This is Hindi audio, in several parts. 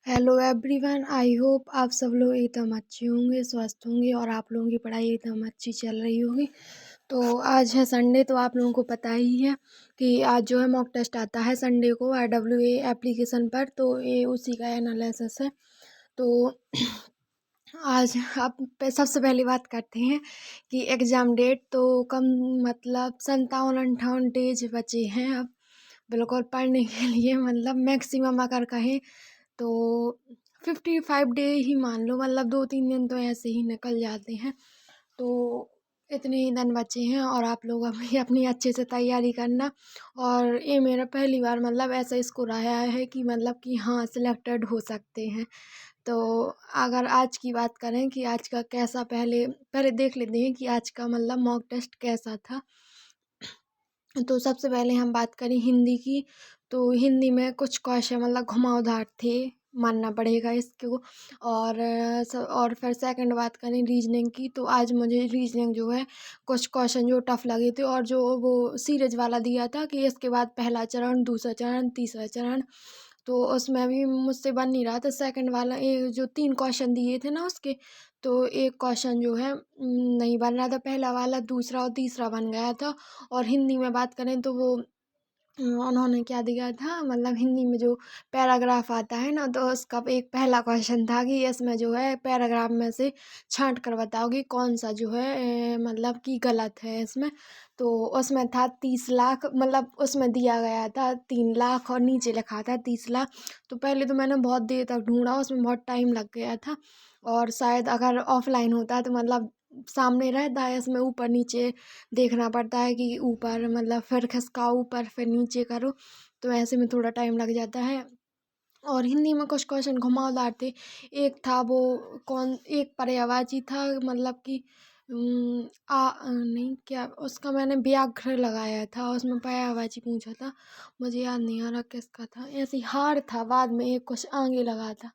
हेलो एवरीवन, आई होप आप सब लोग एकदम अच्छे होंगे, स्वस्थ होंगे और आप लोगों की पढ़ाई एकदम अच्छी चल रही होगी। तो आज है संडे, तो आप लोगों को पता ही है कि आज जो है मॉक टेस्ट आता है संडे को RWA एप्लीकेशन पर। तो ये उसी का एनालिसिस है। तो आज आप सबसे पहले बात करते हैं कि एग्ज़ाम डेट तो कम मतलब 57-58 डेज बचे हैं अब बिल्कुल पढ़ने के लिए। मतलब मैक्सिमम अगर कहें तो 55 डे ही मान लो, मतलब 2-3 दिन तो ऐसे ही निकल जाते हैं। तो इतने ही दिन बचे हैं और आप लोग अभी अपनी अच्छे से तैयारी करना। और ये मेरा पहली बार मतलब ऐसा स्कोर आया है कि मतलब कि हाँ सिलेक्टेड हो सकते हैं। तो अगर आज की बात करें कि आज का कैसा, पहले पहले देख लेते हैं कि आज का मतलब मॉक टेस्ट कैसा था। तो सबसे पहले हम बात करें हिंदी की, तो हिंदी में कुछ क्वेश्चन मतलब घुमावदार थे, मानना पड़ेगा इसको। और फिर सेकंड बात करें रीजनिंग की, तो आज मुझे रीजनिंग जो है कुछ क्वेश्चन जो टफ लगे थे और जो वो सीरीज वाला दिया था कि इसके बाद पहला चरण, दूसरा चरण, तीसरा चरण, तो उसमें भी मुझसे बन नहीं रहा था। सेकंड वाला ये जो 3 क्वेश्चन दिए थे ना उसके, तो एक क्वेश्चन जो है नहीं बन रहा था, पहला वाला, दूसरा और तीसरा बन गया था। और हिंदी में बात करें तो वो उन्होंने क्या दिया था, मतलब हिंदी में जो पैराग्राफ आता है ना, तो उसका एक पहला क्वेश्चन था कि इसमें जो है पैराग्राफ में से छांट कर बताओ कि कौन सा जो है मतलब कि गलत है इसमें। तो उसमें था 30 लाख, मतलब उसमें दिया गया था 3 लाख और नीचे लिखा था 30 लाख। तो पहले तो मैंने बहुत देर तक ढूंढा, उसमें बहुत टाइम लग गया था। और शायद अगर ऑफलाइन होता तो मतलब सामने रहता है, इसमें ऊपर नीचे देखना पड़ता है कि ऊपर मतलब फिर खिसकाओ ऊपर फिर नीचे करो, तो ऐसे में थोड़ा टाइम लग जाता है। और हिंदी में कुछ क्वेश्चन घुमावदार थे। एक था वो एक पर्यायवाची था, मतलब कि नहीं, क्या उसका मैंने व्याघ्र लगाया था, उसमें पर्यायवाची पूछा था। मुझे याद नहीं आ रहा किसका था, ऐसे ही हार था, बाद में एक कुछ आगे लगा था।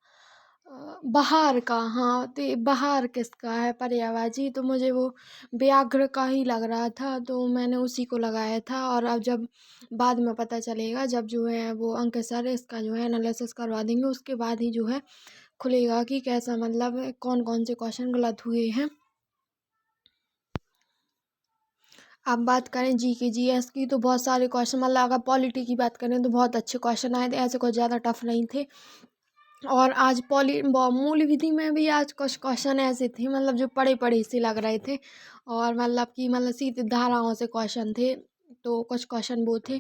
बहार का, हाँ, तो ये बहार किसका है पर्यायवाची, तो मुझे वो व्याघ्र का ही लग रहा था, तो मैंने उसी को लगाया था। और अब जब बाद में पता चलेगा, जब जो है वो अंक सर इसका जो है एनालिसिस करवा देंगे, उसके बाद ही जो है खुलेगा कि कैसा मतलब कौन कौन से क्वेश्चन गलत हुए हैं। अब बात करें जी के जीएस की, तो बहुत सारे क्वेश्चन, मतलब अगर पॉलिटी की बात करें तो बहुत अच्छे क्वेश्चन आए थे, ऐसे कुछ ज़्यादा टफ नहीं थे। और आज मूल विधि में भी आज कुछ क्वेश्चन ऐसे थे मतलब जो पढ़े पढ़े से लग रहे थे। और मतलब कि मतलब सीधे धाराओं से क्वेश्चन थे, तो कुछ क्वेश्चन वो थे।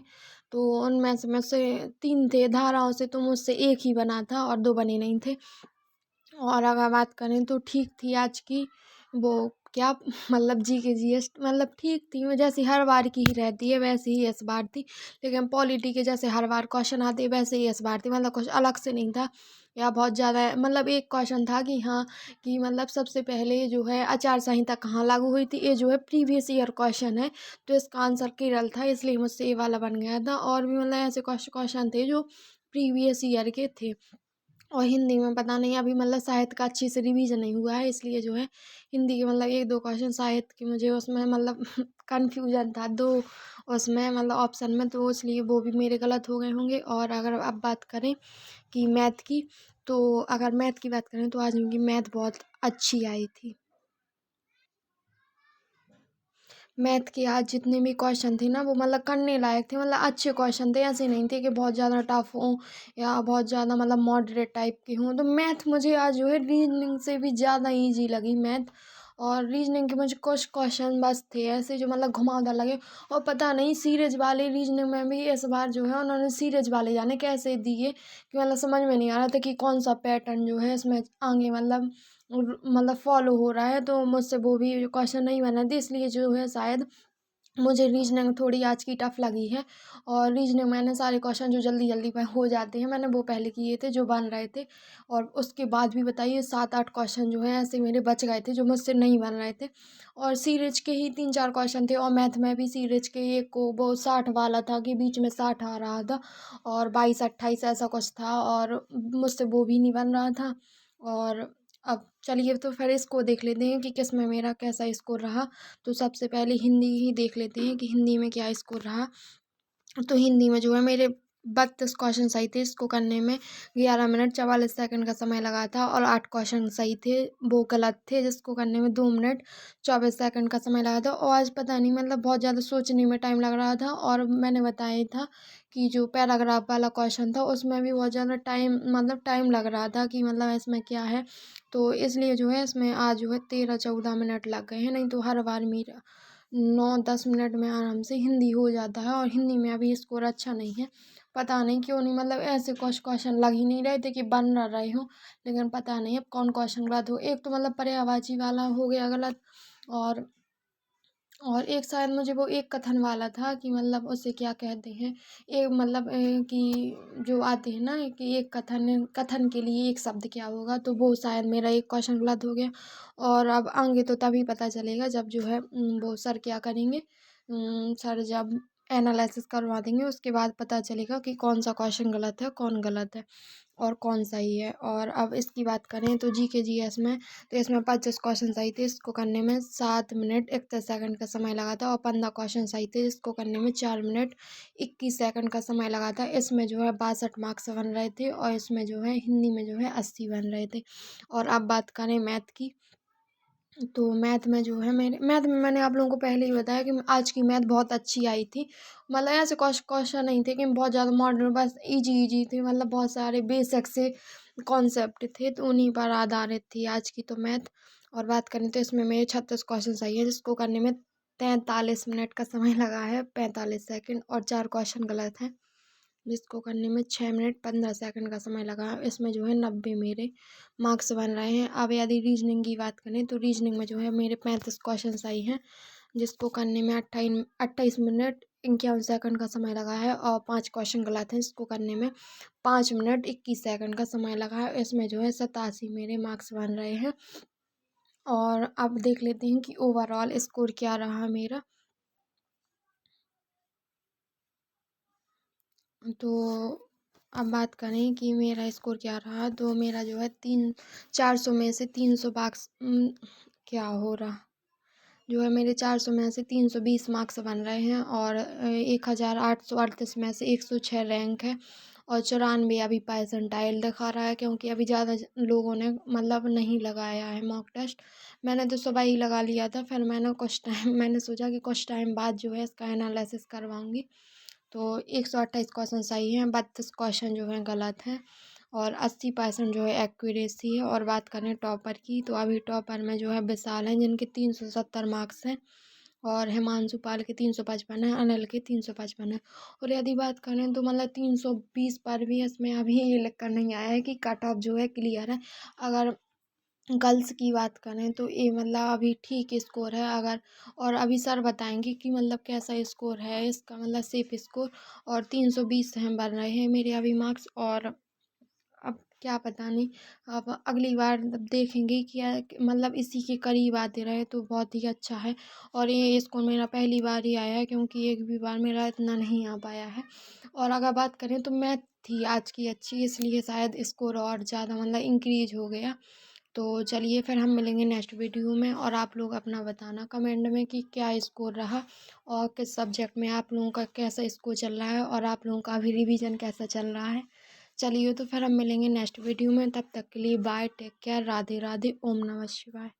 तो उनमें से मुझसे 3 थे धाराओं से, तो मुझसे एक ही बना था और 2 बने नहीं थे। और अगर बात करें तो ठीक थी आज की वो, क्या मतलब जी के जीएस मतलब ठीक थी, जैसे हर बार की ही रहती है वैसे ही इस बार थी। लेकिन पॉलिटी के जैसे हर बार क्वेश्चन आते वैसे ही इस बार थी, मतलब कुछ अलग से नहीं था या बहुत ज़्यादा। मतलब एक क्वेश्चन था कि हाँ, कि मतलब सबसे पहले जो है आचार संहिता कहाँ लागू हुई थी, ये जो है प्रीवियस ईयर क्वेश्चन है, तो इसका आंसर केरल था, इसलिए मुझसे ये वाला बन गया था। और भी मतलब ऐसे क्वेश्चन थे जो प्रीवियस ईयर के थे। और हिंदी में पता नहीं अभी मतलब साहित्य का अच्छे से रिवीजन नहीं हुआ है, इसलिए जो है हिंदी के मतलब 1-2 क्वेश्चन साहित्य के मुझे उसमें मतलब कन्फ्यूजन था 2 उसमें मतलब ऑप्शन में, तो इसलिए वो भी मेरे गलत हो गए होंगे। और अगर अब बात करें कि मैथ की, तो अगर मैथ की बात करें तो आज उनकी मैथ बहुत अच्छी आई थी। मैथ के आज जितने भी क्वेश्चन थे ना वो मतलब करने लायक थे, मतलब अच्छे क्वेश्चन थे, ऐसे नहीं थे कि बहुत ज़्यादा टफ हों या बहुत ज़्यादा मतलब मॉडरेट टाइप के हों। तो मैथ मुझे आज जो है रीजनिंग से भी ज़्यादा इजी लगी मैथ। और रीजनिंग के मुझे कुछ क्वेश्चन बस थे ऐसे जो मतलब घुमावदार लगे। और पता नहीं सीरीज वाले रीजनिंग में भी इस बार जो है उन्होंने सीरीज वाले जाने कैसे दिए, कि मतलब समझ में नहीं आ रहा था कि कौन सा पैटर्न जो है इसमें आगे मतलब फॉलो हो रहा है। तो मुझसे वो भी क्वेश्चन नहीं बना थे, इसलिए जो है शायद मुझे रीजनिंग थोड़ी आज की टफ लगी है। और रीजनिंग मैंने सारे क्वेश्चन जो जल्दी जल्दी में हो जाते हैं मैंने वो पहले किए थे जो बन रहे थे। और उसके बाद भी बताइए 7-8 क्वेश्चन जो है ऐसे मेरे बच गए थे जो मुझसे नहीं बन रहे थे। और सीरीज के ही 3-4 क्वेश्चन थे, और मैथ में भी सीरीज के एक को वो 60 वाला था कि बीच में 60 आ रहा था और 22-28 ऐसा कुछ था, और मुझसे वो भी नहीं बन रहा था। और अब चलिए तो फिर इसको देख लेते हैं कि किस में मेरा कैसा स्कोर रहा। तो सबसे पहले हिंदी ही देख लेते हैं कि हिंदी में क्या स्कोर रहा। तो हिंदी में जो है मेरे 32 क्वेश्चन सही थे। इसको करने में 11 मिनट 44 सेकंड का समय लगा था और 8 क्वेश्चन सही थे, वो गलत थे, जिसको करने में 2 मिनट 24 सेकंड का समय लगा था। और आज पता नहीं मतलब बहुत ज़्यादा सोचने में टाइम लग रहा था। और मैंने बताया था कि जो पैराग्राफ वाला क्वेश्चन था उसमें भी बहुत ज़्यादा टाइम लग रहा था कि मतलब इसमें क्या है। तो इसलिए जो है इसमें आज जो है 13-14 मिनट लग गए हैं। नहीं तो हर बार मेरा 9-10 मिनट में आराम से हिंदी हो जाता है। और हिंदी में अभी स्कोर अच्छा नहीं है, पता नहीं क्यों नहीं। मतलब ऐसे कुछ क्वेश्चन लग ही नहीं रहे थे कि बन ना रहे हो, लेकिन पता नहीं अब कौन क्वेश्चन गलत हो। एक तो मतलब पर्यायवाची वाला हो गया गलत। और एक शायद मुझे वो एक कथन वाला था कि मतलब उसे क्या कहते हैं, एक मतलब कि जो आते हैं ना कि एक कथन कथन के लिए एक शब्द क्या होगा, तो वो शायद मेरा एक क्वेश्चन गलत हो गया। और अब आगे तो तभी पता चलेगा जब जो है वो सर क्या करेंगे, सर जब एनालिसिस करवा देंगे उसके बाद पता चलेगा कि कौन सा क्वेश्चन गलत है, कौन गलत है और कौन सही है। और अब इसकी बात करें तो जी के जी एस में, तो इसमें 25 क्वेश्चन सही थे। इसको करने में 7 मिनट 31 सेकंड का समय लगा था। और 15 क्वेश्चन सही थे, इसको करने में 4 मिनट 21 सेकंड का समय लगा था। इसमें जो है 62 मार्क्स बन रहे थे और इसमें जो है हिंदी में जो है 80 बन रहे थे। और अब बात करें मैथ की, तो मैथ में जो है मैथ में मैंने आप लोगों को पहले ही बताया कि आज की मैथ बहुत अच्छी आई थी। मतलब ऐसे क्वेश्चन नहीं थे कि बहुत ज़्यादा मॉडर्न, बस इजी इजी थे। मतलब बहुत सारे बेसिक से कॉन्सेप्ट थे तो उन्हीं पर आधारित थी आज की तो मैथ। और बात करें तो इसमें मेरे 36 क्वेश्चन सही है, जिसको करने में 43 मिनट का समय लगा है 45 सेकंड। और 4 क्वेश्चन गलत हैं, जिसको करने में 6 मिनट 15 सेकंड का समय लगा। इसमें जो है 90 मेरे मार्क्स बन रहे हैं। अब यदि रीजनिंग की बात करें तो रीजनिंग में जो है मेरे 35 क्वेश्चन सही हैं, जिसको करने में 28 मिनट 51 सेकंड का समय लगा है। और 5 क्वेश्चन गलत हैं, जिसको करने में 5 मिनट 21 सेकंड का समय लगा है। इसमें जो है 87 मेरे मार्क्स बन रहे हैं। और अब देख लेते हैं कि ओवरऑल स्कोर क्या रहा मेरा। तो अब बात करें कि मेरा स्कोर क्या रहा, तो मेरा जो है 400 में से 300 मार्क्स, क्या हो रहा, जो है मेरे 400 में से 320 मार्क्स बन रहे हैं। और 1838 में से 106 रैंक है। और 94 अभी परसेंटाइल दिखा रहा है, क्योंकि अभी ज़्यादा लोगों ने मतलब नहीं लगाया है मॉक टेस्ट। मैंने तो सुबह ही लगा लिया था, फिर मैंने सोचा कि कुछ टाइम बाद जो है इसका एनालिसिस करवाऊँगी। तो 128 क्वेश्चन सही हैं, 32 क्वेश्चन जो हैं गलत हैं। और 80% जो है एक्यूरेसी है। और बात करें टॉपर की, तो अभी टॉपर में जो है विशाल हैं, जिनके 370 मार्क्स हैं। और हिमांशु पाल के 355 है, अनिल के 355 है। और यदि बात करें तो मतलब 320 पर भी इसमें अभी ये लिख कर नहीं आया है कि कट ऑफ जो है क्लियर है। अगर गर्ल्स की बात करें तो ये मतलब अभी ठीक स्कोर है। अगर और अभी सर बताएंगे कि मतलब कैसा स्कोर है इसका, मतलब सेफ स्कोर। और 320 हैं बन रहे हैं मेरे अभी मार्क्स। और अब क्या पता नहीं, अब अगली बार जब देखेंगे कि मतलब इसी के करीब आते रहे तो बहुत ही अच्छा है। और ये स्कोर मेरा पहली बार ही आया है, क्योंकि एक भी बार मेरा इतना नहीं आ पाया है। और अगर बात करें तो मैथ थी आज की अच्छी, इसलिए शायद स्कोर और ज़्यादा मतलब इंक्रीज हो गया। तो चलिए फिर हम मिलेंगे नेक्स्ट वीडियो में। और आप लोग अपना बताना कमेंट में कि क्या स्कोर रहा और किस सब्जेक्ट में आप लोगों का कैसा स्कोर चल रहा है और आप लोगों का अभी रिवीजन कैसा चल रहा है। चलिए तो फिर हम मिलेंगे नेक्स्ट वीडियो में, तब तक के लिए bye, take care, Radhe Radhe, ओम नमः शिवाय।